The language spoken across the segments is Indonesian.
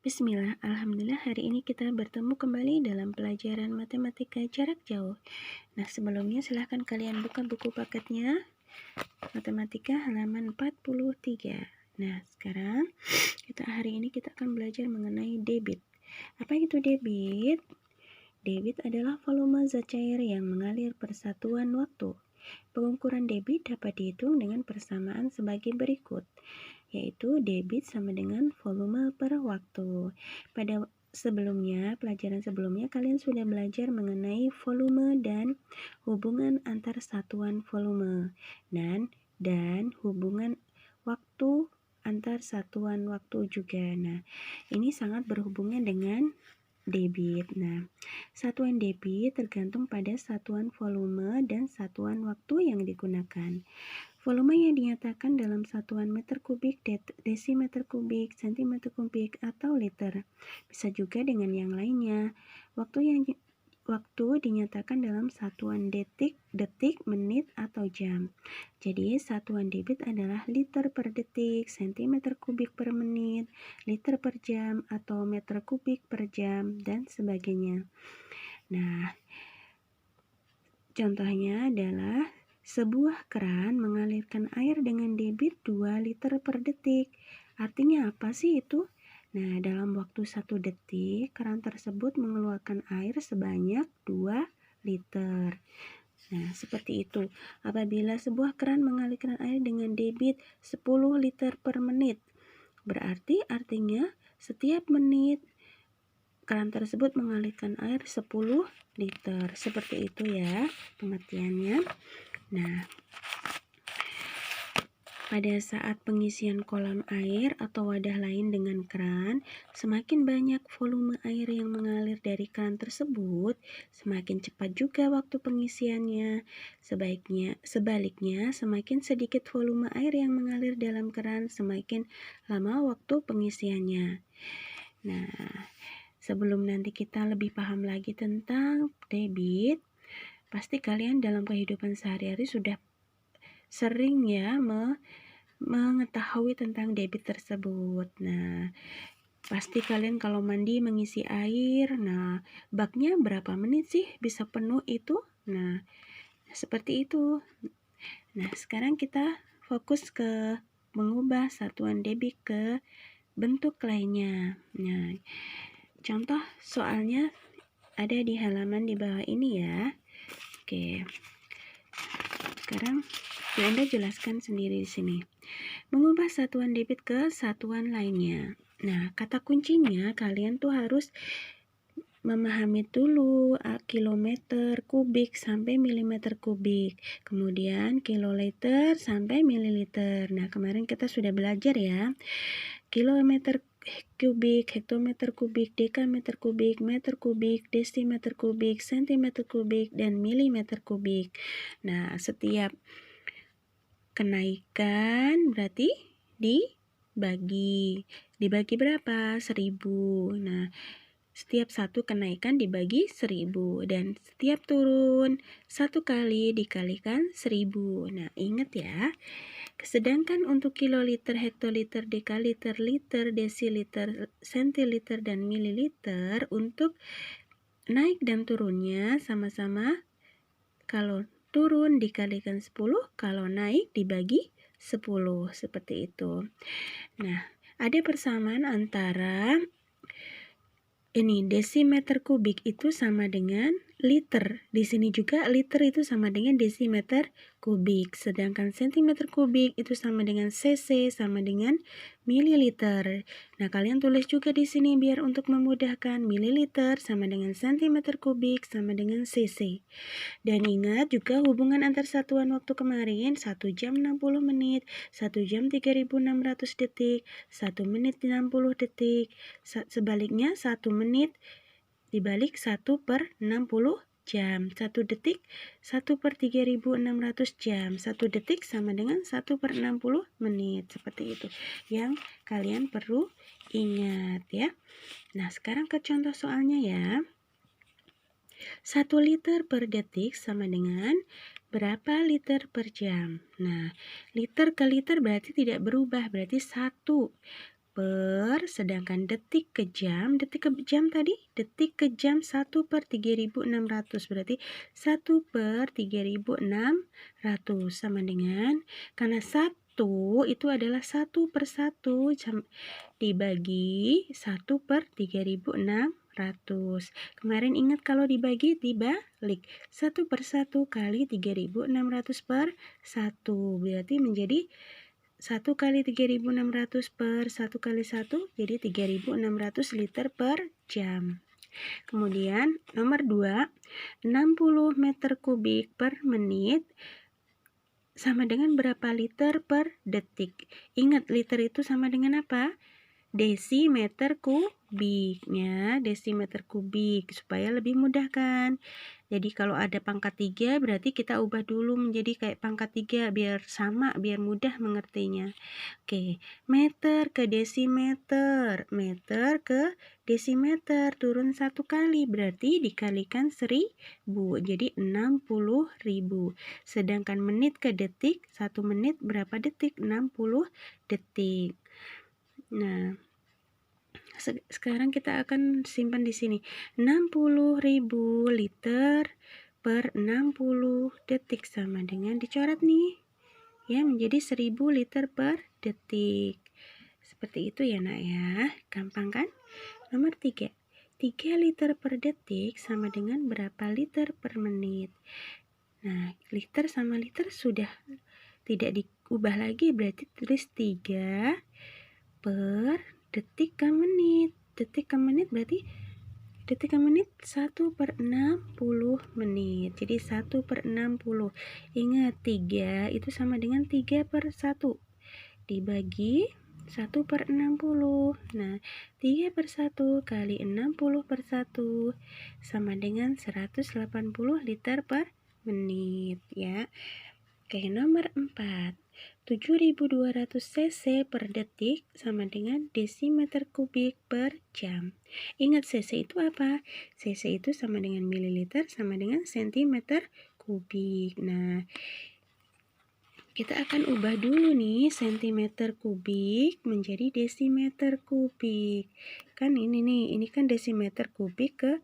Bismillah, Alhamdulillah hari ini kita bertemu kembali dalam pelajaran matematika jarak jauh. Nah, sebelumnya silahkan kalian buka buku paketnya, matematika halaman 43. Nah, sekarang hari ini kita akan belajar mengenai debit. Apa itu debit? Debit adalah volume zat cair yang mengalir per satuan waktu. Pengukuran debit dapat dihitung dengan persamaan sebagai berikut, yaitu debit sama dengan volume per waktu. Pada pelajaran sebelumnya kalian sudah belajar mengenai volume dan hubungan antar satuan volume dan hubungan waktu antar satuan waktu juga. Nah, ini sangat berhubungan dengan debit. Nah, satuan debit tergantung pada satuan volume dan satuan waktu yang digunakan. Volume yang dinyatakan dalam satuan meter kubik, desimeter kubik, sentimeter kubik, atau liter. Bisa juga dengan yang lainnya. Waktu dinyatakan dalam satuan detik, menit, atau jam. Jadi, satuan debit adalah liter per detik, sentimeter kubik per menit, liter per jam, atau meter kubik per jam, dan sebagainya. Nah, contohnya adalah sebuah keran mengalirkan air dengan debit 2 liter per detik. Artinya apa sih itu? Nah, dalam waktu 1 detik, keran tersebut mengeluarkan air sebanyak 2 liter. Nah, seperti itu. Apabila sebuah keran mengalirkan air dengan debit 10 liter per menit, berarti artinya setiap menit keran tersebut mengalirkan air 10 liter. Seperti itu ya pengertiannya. Nah, pada saat pengisian kolam air atau wadah lain dengan keran, semakin banyak volume air yang mengalir dari keran tersebut, semakin cepat juga waktu pengisiannya. Sebaliknya, semakin sedikit volume air yang mengalir dalam keran, semakin lama waktu pengisiannya. Nah, sebelum nanti kita lebih paham lagi tentang debit, pasti kalian dalam kehidupan sehari-hari sudah sering ya mengetahui tentang debit tersebut. Nah, pasti kalian kalau mandi mengisi air, nah baknya berapa menit sih bisa penuh itu? Nah, seperti itu. Nah, sekarang kita fokus ke mengubah satuan debit ke bentuk lainnya. Nah, contoh soalnya ada di halaman di bawah ini ya. Oke. Sekarang Anda jelaskan sendiri di sini. Mengubah satuan debit ke satuan lainnya. Nah, kata kuncinya kalian tuh harus memahami dulu kilometer kubik sampai milimeter kubik. Kemudian kiloliter sampai mililiter. Nah, kemarin kita sudah belajar ya. Kilometer kubik, hektometer kubik, dekameter kubik, meter kubik, desimeter kubik, sentimeter kubik, dan milimeter kubik. Nah, setiap kenaikan berarti dibagi berapa? 1000. Nah, setiap satu kenaikan dibagi 1000 dan setiap turun satu kali dikalikan 1000. Nah, ingat ya. Sedangkan untuk kiloliter, hektoliter, dekaliter, liter, desiliter, sentiliter, dan mililiter untuk naik dan turunnya sama-sama kalau turun dikalikan 10, kalau naik dibagi 10, seperti itu. Nah, ada persamaan antara ini desimeter kubik itu sama dengan liter. Di sini juga liter itu sama dengan desimeter kubik. Sedangkan sentimeter kubik itu sama dengan cc sama dengan mililiter. Nah, kalian tulis juga di sini biar untuk memudahkan. Mililiter sama dengan sentimeter kubik sama dengan cc. Dan ingat juga hubungan antar satuan waktu kemarin 1 jam 60 menit, 1 jam 3600 detik, 1 menit 60 detik. Sebaliknya 1 menit dibalik 1 per 60 jam. 1 detik 1 per 3600 jam. 1 detik sama dengan 1 per 60 menit. Seperti itu yang kalian perlu ingat ya. Nah, sekarang ke contoh soalnya ya. 1 liter per detik sama dengan berapa liter per jam. Nah, liter ke liter berarti tidak berubah, berarti 1. sedangkan detik ke jam tadi, detik ke jam 1/3600, berarti 1/3600 sama dengan, karena 1 itu adalah 1/1 dibagi 1/3600. Kemarin ingat kalau dibagi dibalik, 1/1 kali 3600 per 1, berarti menjadi 1 kali 3600 per 1 kali 1, jadi 3600 liter per jam. Kemudian nomor 2, 60 meter kubik per menit sama dengan berapa liter per detik? Ingat, liter itu sama dengan apa? Desimeter kubiknya, desimeter kubik, supaya lebih mudah kan. Jadi kalau ada pangkat 3 berarti kita ubah dulu menjadi kayak pangkat 3 biar sama, biar mudah mengertinya. Oke, meter ke desimeter, meter ke desimeter turun 1 kali berarti dikalikan 1000, jadi 60.000. Sedangkan menit ke detik, 1 menit berapa detik? 60 detik. Nah, sekarang kita akan simpan di sini. 60.000 liter per 60 detik sama dengan dicoret nih. Ya, menjadi 1000 liter per detik. Seperti itu ya, Nak ya. Gampang kan? Nomor 3. 3 liter per detik sama dengan berapa liter per menit? Nah, liter sama liter sudah tidak diubah lagi, berarti tulis 3 per detik ke menit. Detik ke menit berarti detik ke menit 1/60 menit. Jadi 1/60. Ingat, 3 itu sama dengan 3/1 dibagi 1/60. Nah, 3/1 kali 60/1 sama dengan 180 liter per menit ya. Oke, nomor 4. 7200 cc per detik sama dengan desimeter kubik per jam. Ingat, cc itu apa? Cc itu sama dengan mililiter sama dengan sentimeter kubik. Nah, kita akan ubah dulu nih sentimeter kubik menjadi desimeter kubik. Kan ini kan desimeter kubik ke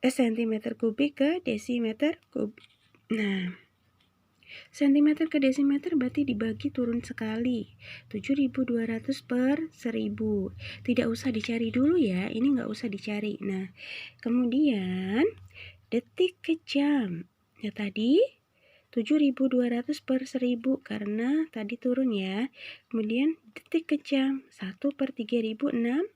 sentimeter kubik ke desimeter kubik. Nah, sentimeter ke desimeter berarti dibagi turun sekali. 7200 per 1000. Tidak usah dicari dulu ya, ini nggak usah dicari. Nah, kemudian detik ke jam. Ya tadi 7200 per 1000 karena tadi turun ya. Kemudian detik ke jam 1/3600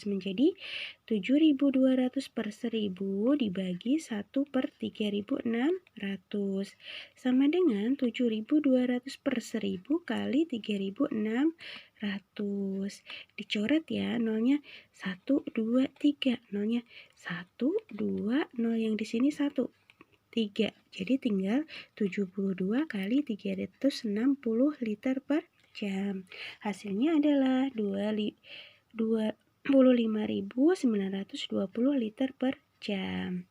menjadi 7200 per 1000 dibagi 1/3600 sama dengan 7200 per 1000 kali 3600. Dicoret ya, nolnya 1, 2, 3. Nolnya 1, 2, 0 yang di sini 1, 3. Jadi tinggal 72 kali 360 liter per jam. Hasilnya adalah 25.920 liter per jam.